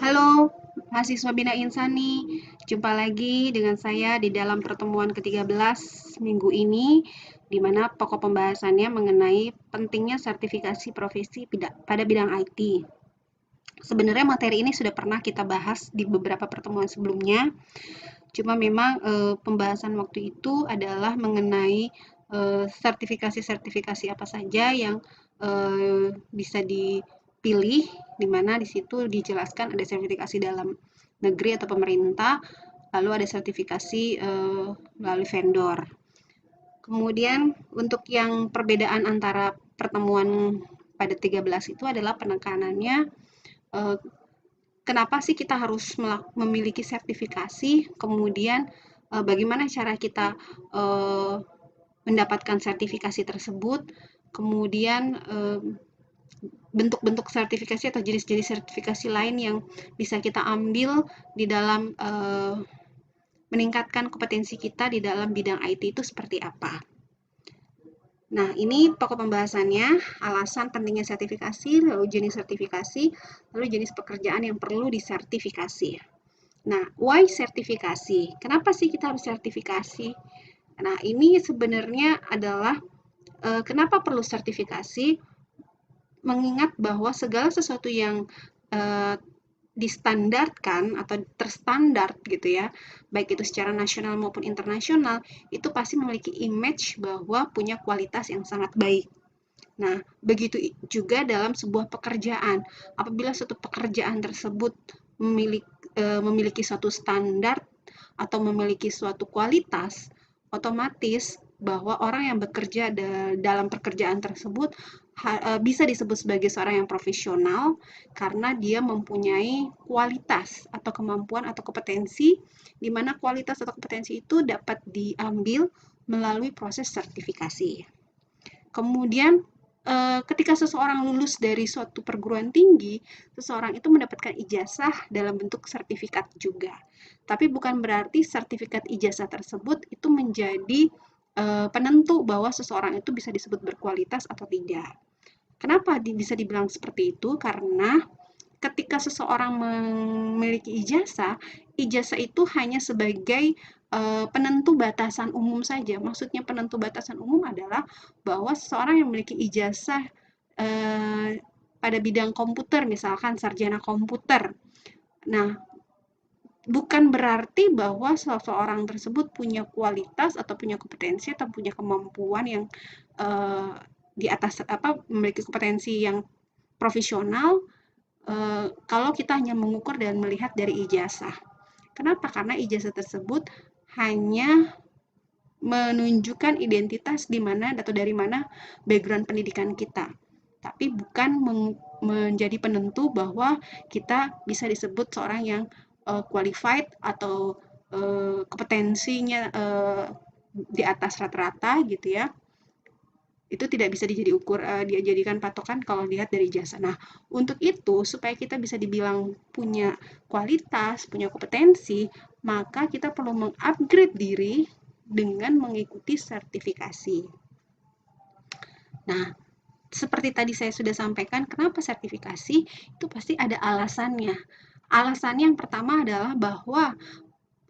Halo, mahasiswa Bina Insani. Jumpa lagi dengan saya di dalam pertemuan ke-13 minggu ini, di mana pokok pembahasannya mengenai pentingnya sertifikasi profesi pada bidang IT. Sebenarnya materi ini sudah pernah kita bahas di beberapa pertemuan sebelumnya, cuma memang pembahasan waktu itu adalah mengenai sertifikasi-sertifikasi apa saja yang bisa dipilih, di mana di situ dijelaskan ada sertifikasi dalam negeri atau pemerintah, lalu ada sertifikasi melalui vendor. Kemudian untuk yang perbedaan antara pertemuan pada 13 itu adalah penekanannya kenapa sih kita harus memiliki sertifikasi, kemudian bagaimana cara kita mendapatkan sertifikasi tersebut, kemudian bentuk-bentuk sertifikasi atau jenis-jenis sertifikasi lain yang bisa kita ambil di dalam meningkatkan kompetensi kita di dalam bidang IT itu seperti apa. Nah, ini pokok pembahasannya, alasan pentingnya sertifikasi, lalu jenis sertifikasi, lalu jenis pekerjaan yang perlu disertifikasi. Nah, why sertifikasi? Kenapa sih kita harus sertifikasi? Nah, ini sebenarnya adalah kenapa perlu sertifikasi? Mengingat bahwa segala sesuatu yang distandarkan atau terstandar gitu ya, baik itu secara nasional maupun internasional, itu pasti memiliki image bahwa punya kualitas yang sangat baik. Nah, begitu juga dalam sebuah pekerjaan. Apabila suatu pekerjaan tersebut memiliki suatu standar atau memiliki suatu kualitas, otomatis bahwa orang yang bekerja dalam pekerjaan tersebut bisa disebut sebagai seorang yang profesional karena dia mempunyai kualitas atau kemampuan atau kompetensi, di mana kualitas atau kompetensi itu dapat diambil melalui proses sertifikasi. Kemudian ketika seseorang lulus dari suatu perguruan tinggi, seseorang itu mendapatkan ijazah dalam bentuk sertifikat juga. Tapi bukan berarti sertifikat ijazah tersebut itu menjadi penentu bahwa seseorang itu bisa disebut berkualitas atau tidak. Kenapa bisa dibilang seperti itu? Karena ketika seseorang memiliki ijazah, ijazah itu hanya sebagai penentu batasan umum saja. Maksudnya penentu batasan umum adalah bahwa seseorang yang memiliki ijazah pada bidang komputer, misalkan sarjana komputer. Nah, bukan berarti bahwa seseorang tersebut punya kualitas atau punya kompetensi atau punya kemampuan yang di atas memiliki kompetensi yang profesional kalau kita hanya mengukur dan melihat dari ijazah. Kenapa? Karena ijazah tersebut hanya menunjukkan identitas di mana atau dari mana background pendidikan kita, tapi bukan menjadi penentu bahwa kita bisa disebut seorang yang qualified atau kompetensinya di atas rata-rata gitu ya. Itu tidak bisa dijadikan patokan kalau dilihat dari ijazah. Nah, untuk itu supaya kita bisa dibilang punya kualitas, punya kompetensi, maka kita perlu mengupgrade diri dengan mengikuti sertifikasi. Nah, seperti tadi saya sudah sampaikan, kenapa sertifikasi? Itu pasti ada alasannya. Alasannya yang pertama adalah bahwa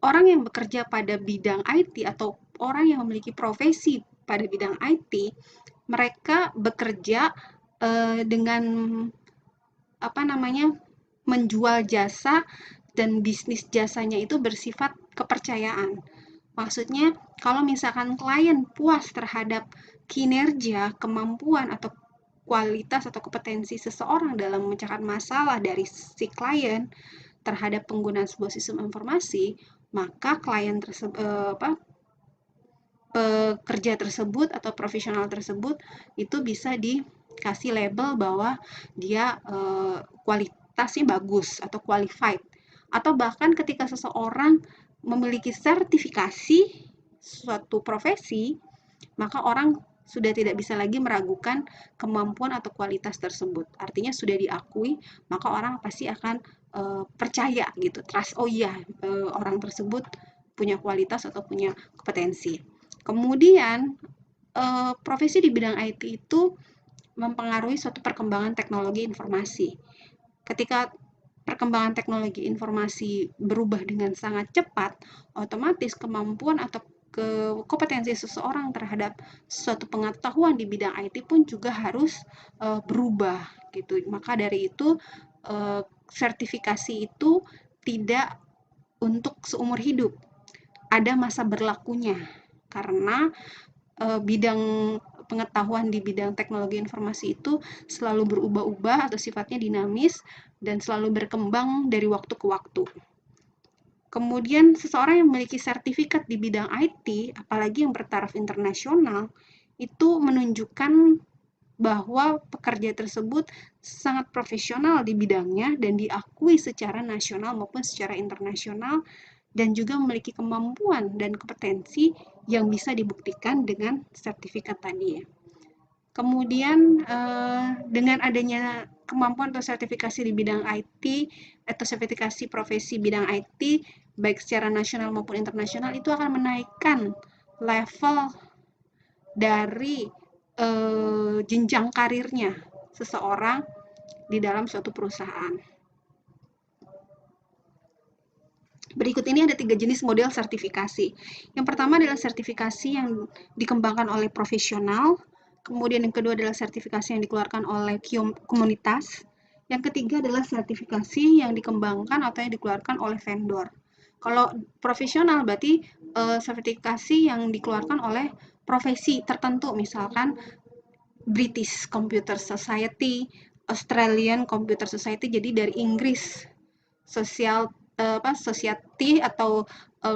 orang yang bekerja pada bidang IT atau orang yang memiliki profesi pada bidang IT, mereka bekerja dengan menjual jasa dan bisnis jasanya itu bersifat kepercayaan. Maksudnya kalau misalkan klien puas terhadap kinerja, kemampuan atau kualitas atau kompetensi seseorang dalam memecahkan masalah dari si klien terhadap penggunaan sebuah sistem informasi, maka klien pekerja tersebut atau profesional tersebut itu bisa dikasih label bahwa dia kualitasnya bagus atau qualified. Atau bahkan ketika seseorang memiliki sertifikasi suatu profesi, maka orang sudah tidak bisa lagi meragukan kemampuan atau kualitas tersebut. Artinya sudah diakui, maka orang pasti akan percaya gitu, trust. Oh iya, orang tersebut punya kualitas atau punya kompetensi. Kemudian profesi di bidang IT itu mempengaruhi suatu perkembangan teknologi informasi. Ketika perkembangan teknologi informasi berubah dengan sangat cepat, otomatis kemampuan atau kompetensi seseorang terhadap suatu pengetahuan di bidang IT pun juga harus berubah gitu. Maka dari itu sertifikasi itu tidak untuk seumur hidup, ada masa berlakunya karena bidang pengetahuan di bidang teknologi informasi itu selalu berubah-ubah atau sifatnya dinamis dan selalu berkembang dari waktu ke waktu. Kemudian seseorang yang memiliki sertifikat di bidang IT, apalagi yang bertaraf internasional, itu menunjukkan bahwa pekerja tersebut sangat profesional di bidangnya dan diakui secara nasional maupun secara internasional, dan juga memiliki kemampuan dan kompetensi yang bisa dibuktikan dengan sertifikat tadi. Kemudian dengan adanya kemampuan atau sertifikasi di bidang IT atau sertifikasi profesi bidang IT baik secara nasional maupun internasional itu akan menaikkan level dari jenjang karirnya seseorang di dalam suatu perusahaan. Berikut ini ada 3 jenis model sertifikasi. Yang pertama adalah sertifikasi yang dikembangkan oleh profesional, kemudian yang kedua adalah sertifikasi yang dikeluarkan oleh komunitas, yang ketiga adalah sertifikasi yang dikembangkan atau yang dikeluarkan oleh vendor. Kalau profesional berarti sertifikasi yang dikeluarkan oleh profesi tertentu, misalkan British Computer Society, Australian Computer Society, jadi dari Inggris, society atau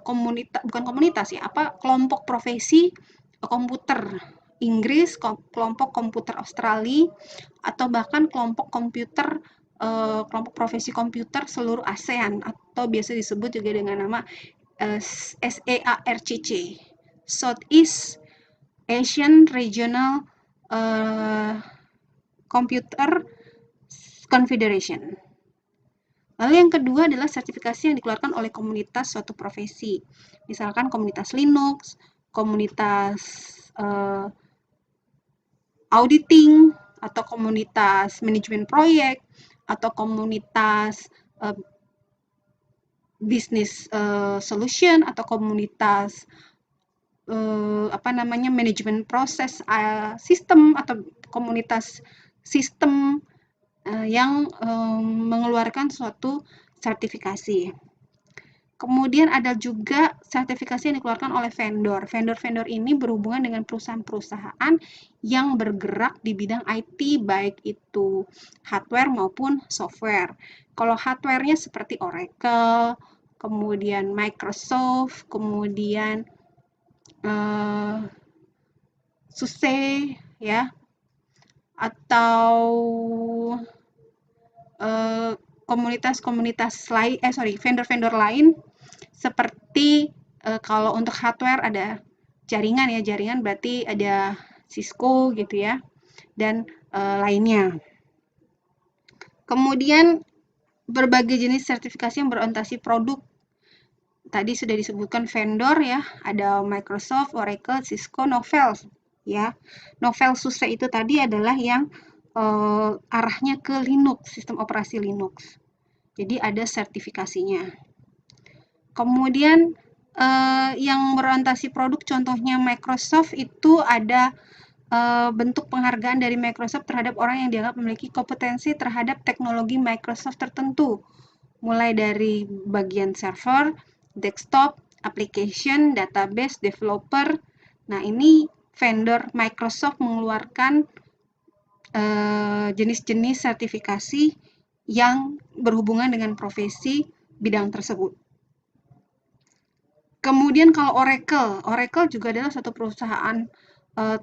komunitas, bukan komunitas ya, kelompok profesi komputer Inggris, kelompok komputer Australia, atau bahkan kelompok komputer kelompok profesi komputer seluruh ASEAN atau biasa disebut juga dengan nama SEARCC, Southeast Asian Regional Computer Confederation. Lalu yang kedua adalah sertifikasi yang dikeluarkan oleh komunitas suatu profesi. Misalkan komunitas Linux, komunitas auditing, atau komunitas manajemen proyek, atau komunitas business solution, atau komunitas manajemen proses sistem, atau komunitas sistem yang mengeluarkan suatu sertifikasi. Kemudian ada juga sertifikasi yang dikeluarkan oleh vendor. Vendor-vendor ini berhubungan dengan perusahaan-perusahaan yang bergerak di bidang IT, baik itu hardware maupun software. Kalau hardware-nya seperti Oracle, kemudian Microsoft, kemudian SUSE, ya, atau vendor-vendor lain seperti kalau untuk hardware ada jaringan ya, jaringan berarti ada Cisco gitu ya, dan lainnya. Kemudian berbagai jenis sertifikasi yang berorientasi produk. Tadi sudah disebutkan vendor ya, ada Microsoft, Oracle, Cisco, Novell ya. Novell SUSE itu tadi adalah yang arahnya ke Linux, sistem operasi Linux. Jadi ada sertifikasinya. Kemudian yang berorientasi produk, contohnya Microsoft, itu ada bentuk penghargaan dari Microsoft terhadap orang yang dianggap memiliki kompetensi terhadap teknologi Microsoft tertentu, mulai dari bagian server, desktop, application, database, developer. Nah, ini vendor Microsoft mengeluarkan jenis-jenis sertifikasi yang berhubungan dengan profesi bidang tersebut. Kemudian kalau Oracle juga adalah satu perusahaan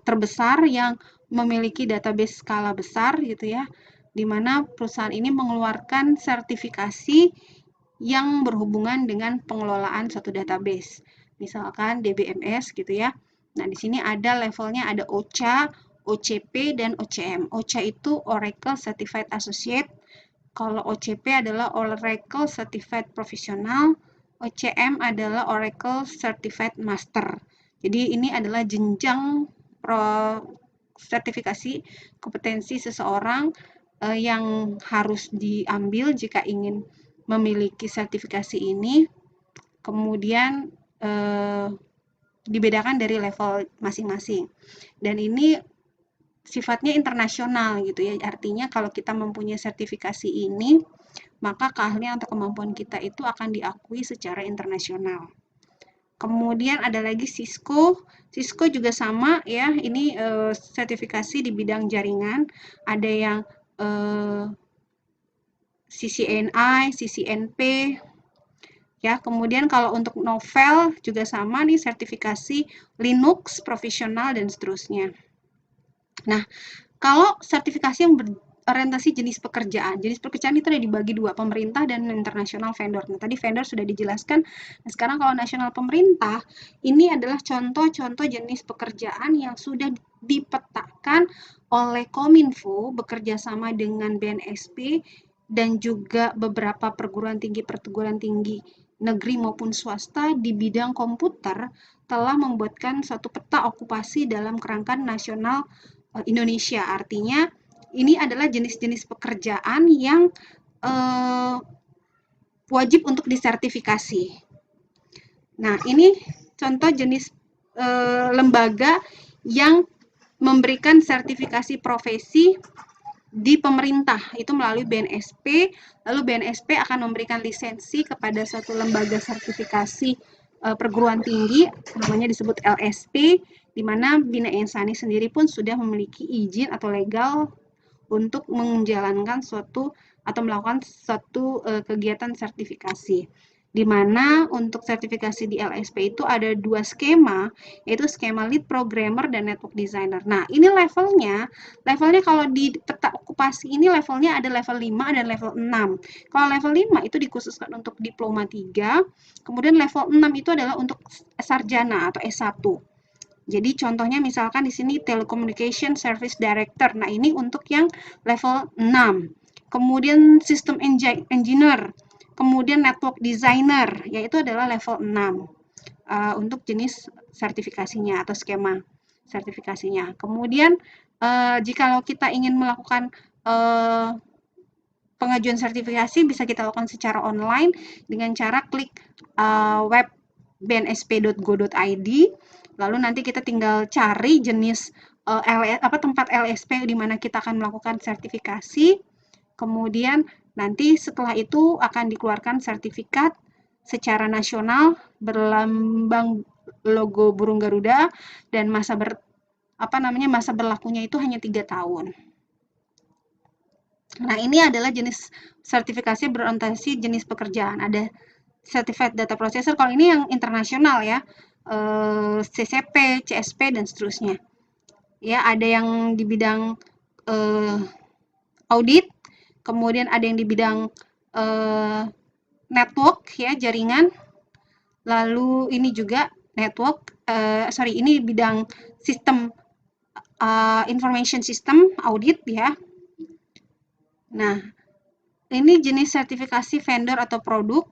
terbesar yang memiliki database skala besar gitu ya, di mana perusahaan ini mengeluarkan sertifikasi yang berhubungan dengan pengelolaan suatu database. Misalkan DBMS gitu ya. Nah, di sini ada levelnya, ada OCA, OCP, dan OCM. OCA itu Oracle Certified Associate. Kalau OCP adalah Oracle Certified Professional. OCM adalah Oracle Certified Master. Jadi ini adalah jenjang sertifikasi kompetensi seseorang yang harus diambil jika ingin memiliki sertifikasi ini, kemudian dibedakan dari level masing-masing. Dan ini sifatnya internasional gitu ya. Artinya kalau kita mempunyai sertifikasi ini, maka keahlian atau kemampuan kita itu akan diakui secara internasional. Kemudian ada lagi Cisco. Cisco juga sama ya. Ini sertifikasi di bidang jaringan. Ada yang CCNI, CCNP, ya. Kemudian kalau untuk Novell juga sama nih, sertifikasi Linux profesional dan seterusnya. Nah, kalau sertifikasi yang berorientasi jenis pekerjaan itu ada dibagi dua, pemerintah dan internasional vendor. Nah, tadi vendor sudah dijelaskan. Nah, sekarang kalau nasional pemerintah, ini adalah contoh-contoh jenis pekerjaan yang sudah dipetakan oleh Kominfo bekerja sama dengan BNSP dan juga beberapa perguruan tinggi negeri maupun swasta di bidang komputer telah membuatkan suatu peta okupasi dalam kerangka nasional Indonesia. Artinya ini adalah jenis-jenis pekerjaan yang wajib untuk disertifikasi. Nah, ini contoh jenis lembaga yang memberikan sertifikasi profesi di pemerintah, itu melalui BNSP, lalu BNSP akan memberikan lisensi kepada suatu lembaga sertifikasi perguruan tinggi, namanya disebut LSP, di mana Bina Insani sendiri pun sudah memiliki izin atau legal untuk menjalankan suatu atau melakukan suatu kegiatan sertifikasi. Di mana untuk sertifikasi di LSP itu ada dua skema, yaitu skema lead programmer dan network designer. Nah, ini levelnya kalau di peta okupasi ini levelnya ada level 5 dan level 6. Kalau level 5 itu dikhususkan untuk diploma 3, kemudian level 6 itu adalah untuk sarjana atau S1. Jadi contohnya misalkan di sini Telecommunication Service Director. Nah, ini untuk yang level 6. Kemudian System Engineer, kemudian Network Designer, yaitu adalah level 6 untuk jenis sertifikasinya atau skema sertifikasinya. Kemudian jikalau kita ingin melakukan pengajuan sertifikasi, bisa kita lakukan secara online dengan cara klik web bnsp.go.id, lalu nanti kita tinggal cari jenis tempat LSP di mana kita akan melakukan sertifikasi. Kemudian nanti setelah itu akan dikeluarkan sertifikat secara nasional berlambang logo burung Garuda dan masa berlakunya itu hanya 3 tahun. Nah, ini adalah jenis sertifikasi berorientasi jenis pekerjaan. Ada Certified Data Processor, kalau ini yang internasional ya, CCP, CSP, dan seterusnya. Ya, ada yang di bidang audit, kemudian ada yang di bidang network ya, jaringan. Lalu ini juga network, ini bidang sistem information system audit ya. Nah, ini jenis sertifikasi vendor atau produk.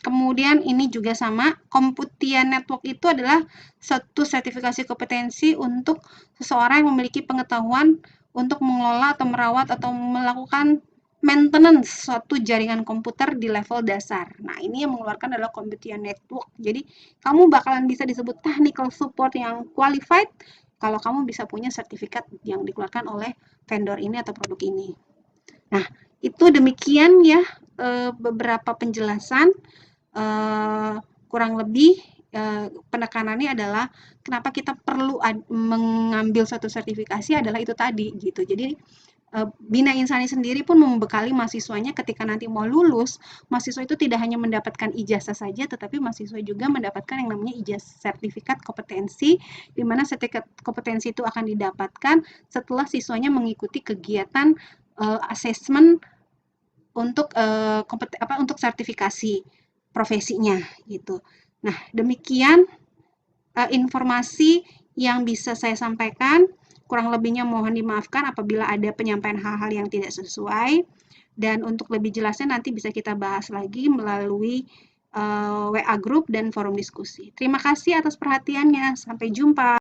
Kemudian ini juga sama, Komputian Network itu adalah satu sertifikasi kompetensi untuk seseorang yang memiliki pengetahuan untuk mengelola atau merawat atau melakukan maintenance suatu jaringan komputer di level dasar. Nah, ini yang mengeluarkan adalah Komputian Network. Jadi, kamu bakalan bisa disebut technical support yang qualified kalau kamu bisa punya sertifikat yang dikeluarkan oleh vendor ini atau produk ini. Nah, itu demikian ya beberapa penjelasan. Kurang lebih penekanannya adalah kenapa kita perlu mengambil suatu sertifikasi adalah itu tadi gitu. Jadi Bina Insani sendiri pun membekali mahasiswanya ketika nanti mau lulus, mahasiswa itu tidak hanya mendapatkan ijazah saja, tetapi mahasiswa juga mendapatkan yang namanya ijazah sertifikat kompetensi, di mana sertifikat kompetensi itu akan didapatkan setelah siswanya mengikuti kegiatan asesmen untuk untuk sertifikasi profesinya gitu. Nah, demikian informasi yang bisa saya sampaikan. Kurang lebihnya mohon dimaafkan apabila ada penyampaian hal-hal yang tidak sesuai. Dan untuk lebih jelasnya nanti bisa kita bahas lagi melalui WA group dan forum diskusi. Terima kasih atas perhatiannya. Sampai jumpa.